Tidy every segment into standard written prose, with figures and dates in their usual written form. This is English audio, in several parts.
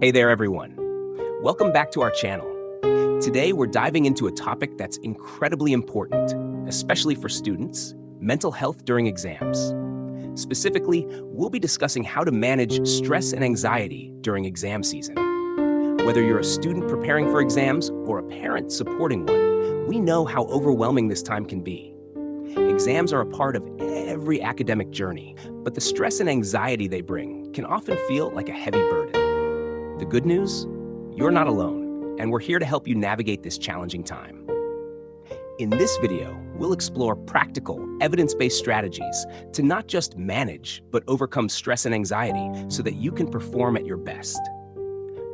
Hey there, everyone. Welcome back to our channel. Today, we're diving into a topic that's incredibly important, especially for students: mental health during exams. Specifically, we'll be discussing how to manage stress and anxiety during exam season. Whether you're a student preparing for exams or a parent supporting one, we know how overwhelming this time can be. Exams are a part of every academic journey, but the stress and anxiety they bring can often feel like a heavy burden. The good news? You're not alone, and we're here to help you navigate this challenging time. In this video, we'll explore practical, evidence-based strategies to not just manage, but overcome stress and anxiety so that you can perform at your best.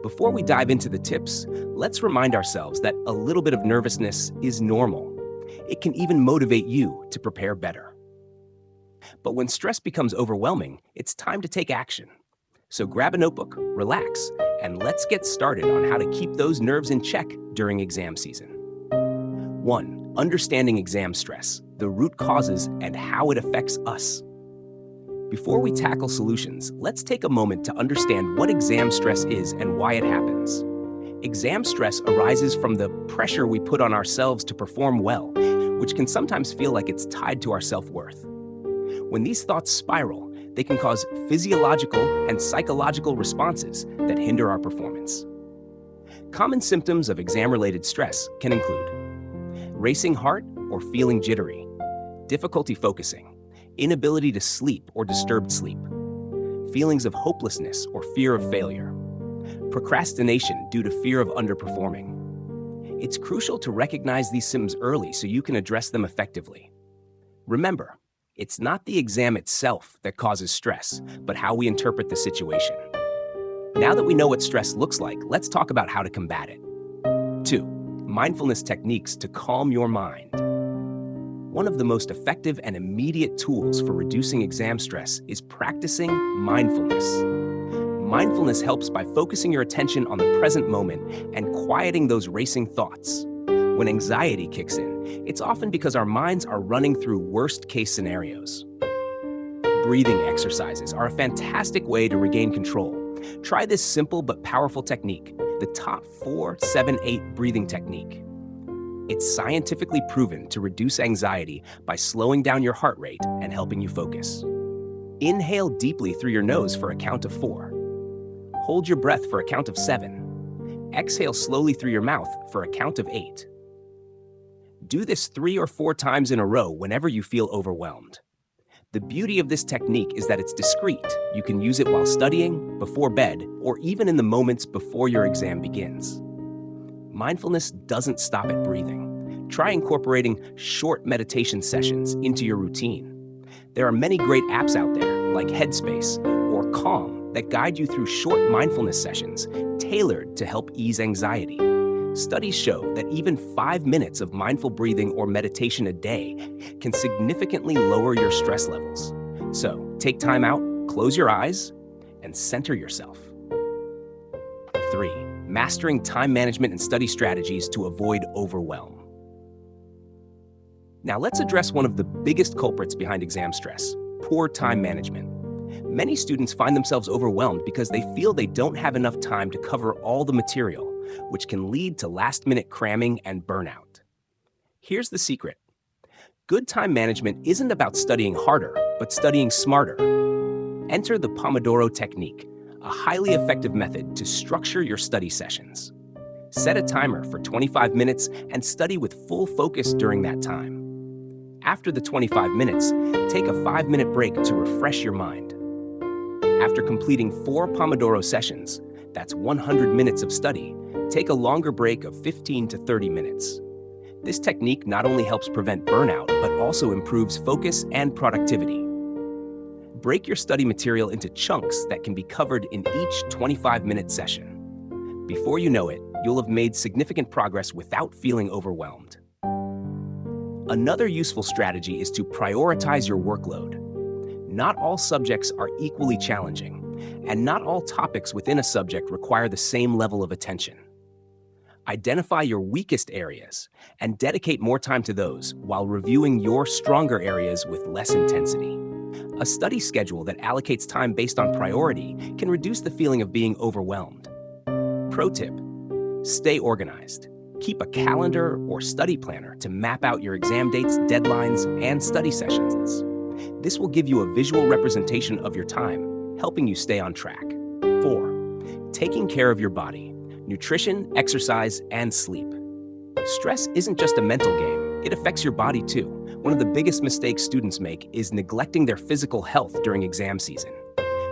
Before we dive into the tips, let's remind ourselves that a little bit of nervousness is normal. It can even motivate you to prepare better. But when stress becomes overwhelming, it's time to take action. So grab a notebook, relax, and let's get started on how to keep those nerves in check during exam season. 1. Understanding exam stress, the root causes and how it affects us. Before we tackle solutions, let's take a moment to understand what exam stress is and why it happens. Exam stress arises from the pressure we put on ourselves to perform well, which can sometimes feel like it's tied to our self-worth. When these thoughts spiral, they can cause physiological and psychological responses that hinder our performance. Common symptoms of exam-related stress can include racing heart or feeling jittery, difficulty focusing, inability to sleep or disturbed sleep, feelings of hopelessness or fear of failure, procrastination due to fear of underperforming. It's crucial to recognize these symptoms early so you can address them effectively. Remember, it's not the exam itself that causes stress, but how we interpret the situation. Now that we know what stress looks like, let's talk about how to combat it. 2. Mindfulness techniques to calm your mind. One of the most effective and immediate tools for reducing exam stress is practicing mindfulness. Mindfulness helps by focusing your attention on the present moment and quieting those racing thoughts. When anxiety kicks in, it's often because our minds are running through worst-case scenarios. Breathing exercises are a fantastic way to regain control. Try this simple but powerful technique, the top 4-7-8 breathing technique. It's scientifically proven to reduce anxiety by slowing down your heart rate and helping you focus. Inhale deeply through your nose for a count of 4. Hold your breath for a count of 7. Exhale slowly through your mouth for a count of 8. Do this 3 or 4 times in a row whenever you feel overwhelmed. The beauty of this technique is that it's discreet. You can use it while studying, before bed, or even in the moments before your exam begins. Mindfulness doesn't stop at breathing. Try incorporating short meditation sessions into your routine. There are many great apps out there, like Headspace or Calm, that guide you through short mindfulness sessions tailored to help ease anxiety. Studies show that even 5 minutes of mindful breathing or meditation a day can significantly lower your stress levels. So, take time out, close your eyes, and center yourself. 3. Mastering time management and study strategies to avoid overwhelm. Now let's address one of the biggest culprits behind exam stress: poor time management. Many students find themselves overwhelmed because they feel they don't have enough time to cover all the material, which can lead to last-minute cramming and burnout. Here's the secret. Good time management isn't about studying harder, but studying smarter. Enter the Pomodoro technique, a highly effective method to structure your study sessions. Set a timer for 25 minutes and study with full focus during that time. After the 25 minutes, take a 5-minute break to refresh your mind. After completing 4 Pomodoro sessions, that's 100 minutes of study, take a longer break of 15 to 30 minutes. This technique not only helps prevent burnout, but also improves focus and productivity. Break your study material into chunks that can be covered in each 25-minute session. Before you know it, you'll have made significant progress without feeling overwhelmed. Another useful strategy is to prioritize your workload. Not all subjects are equally challenging, and not all topics within a subject require the same level of attention. Identify your weakest areas and dedicate more time to those while reviewing your stronger areas with less intensity. A study schedule that allocates time based on priority can reduce the feeling of being overwhelmed. Pro tip: stay organized. Keep a calendar or study planner to map out your exam dates, deadlines, and study sessions. This will give you a visual representation of your time, helping you stay on track. 4. Taking care of your body. Nutrition, exercise, and sleep. Stress isn't just a mental game, it affects your body too. One of the biggest mistakes students make is neglecting their physical health during exam season.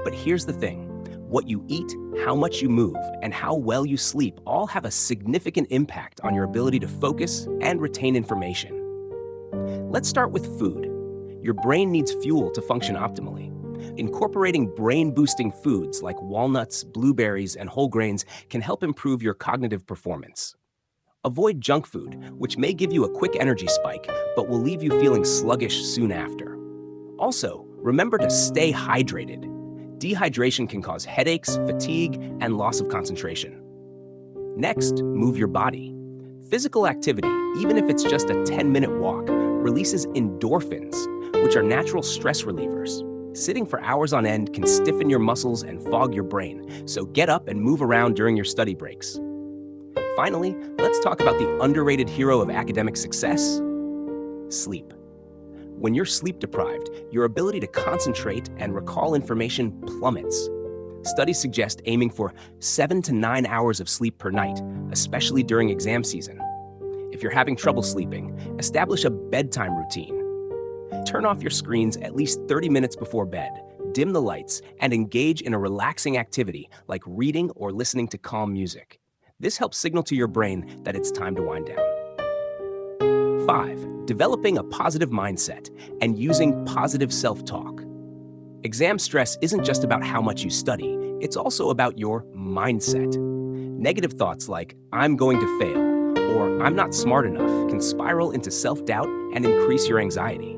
But here's the thing: what you eat, how much you move, and how well you sleep all have a significant impact on your ability to focus and retain information. Let's start with food. Your brain needs fuel to function optimally. Incorporating brain-boosting foods like walnuts, blueberries, and whole grains can help improve your cognitive performance. Avoid junk food, which may give you a quick energy spike, but will leave you feeling sluggish soon after. Also, remember to stay hydrated. Dehydration can cause headaches, fatigue, and loss of concentration. Next, move your body. Physical activity, even if it's just a 10-minute walk, releases endorphins, which are natural stress relievers. Sitting for hours on end can stiffen your muscles and fog your brain, so get up and move around during your study breaks. Finally, let's talk about the underrated hero of academic success: sleep. When you're sleep deprived, your ability to concentrate and recall information plummets. Studies suggest aiming for 7 to 9 hours of sleep per night, especially during exam season. If you're having trouble sleeping, establish a bedtime routine. Turn off your screens at least 30 minutes before bed, dim the lights, and engage in a relaxing activity like reading or listening to calm music. This helps signal to your brain that it's time to wind down. 5. Developing a positive mindset and using positive self-talk. Exam stress isn't just about how much you study, it's also about your mindset. Negative thoughts like, "I'm going to fail," or "I'm not smart enough," can spiral into self-doubt and increase your anxiety.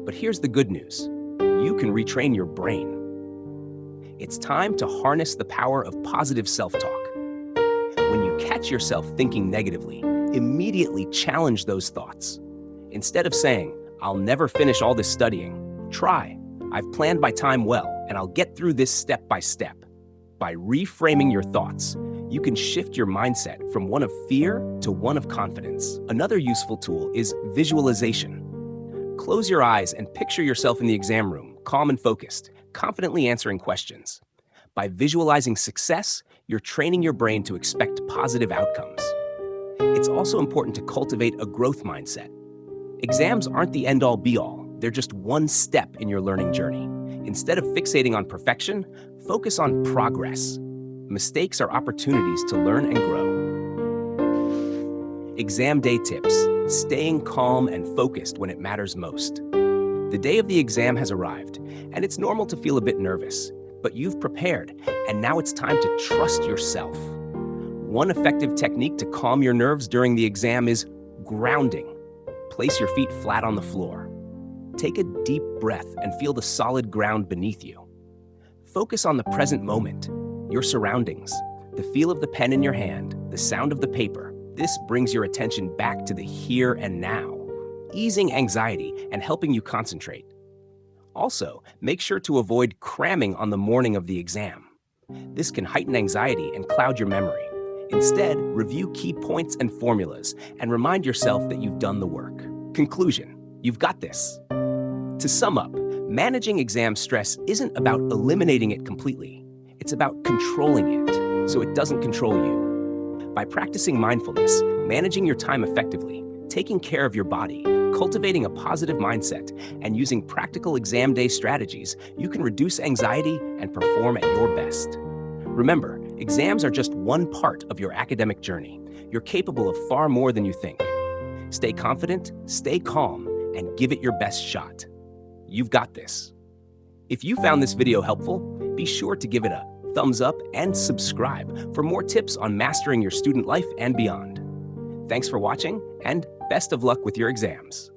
But here's the good news: you can retrain your brain. It's time to harness the power of positive self-talk. When you catch yourself thinking negatively, immediately challenge those thoughts. Instead of saying, "I'll never finish all this studying," try, "I've planned my time well, and I'll get through this step by step." By reframing your thoughts, you can shift your mindset from one of fear to one of confidence. Another useful tool is visualization. Close your eyes and picture yourself in the exam room, calm and focused, confidently answering questions. By visualizing success, you're training your brain to expect positive outcomes. It's also important to cultivate a growth mindset. Exams aren't the end-all be-all, they're just one step in your learning journey. Instead of fixating on perfection, focus on progress. Mistakes are opportunities to learn and grow. Exam day tips: staying calm and focused when it matters most. The day of the exam has arrived, and it's normal to feel a bit nervous, but you've prepared, and now it's time to trust yourself. One effective technique to calm your nerves during the exam is grounding. Place your feet flat on the floor. Take a deep breath and feel the solid ground beneath you. Focus on the present moment, your surroundings, the feel of the pen in your hand, the sound of the paper. This brings your attention back to the here and now, easing anxiety and helping you concentrate. Also, make sure to avoid cramming on the morning of the exam. This can heighten anxiety and cloud your memory. Instead, review key points and formulas and remind yourself that you've done the work. Conclusion: you've got this. To sum up, managing exam stress isn't about eliminating it completely. It's about controlling it so it doesn't control you. By practicing mindfulness, managing your time effectively, taking care of your body, cultivating a positive mindset, and using practical exam day strategies, you can reduce anxiety and perform at your best. Remember, exams are just one part of your academic journey. You're capable of far more than you think. Stay confident, stay calm, and give it your best shot. You've got this. If you found this video helpful, be sure to give it a thumbs up and subscribe for more tips on mastering your student life and beyond. Thanks for watching, and best of luck with your exams.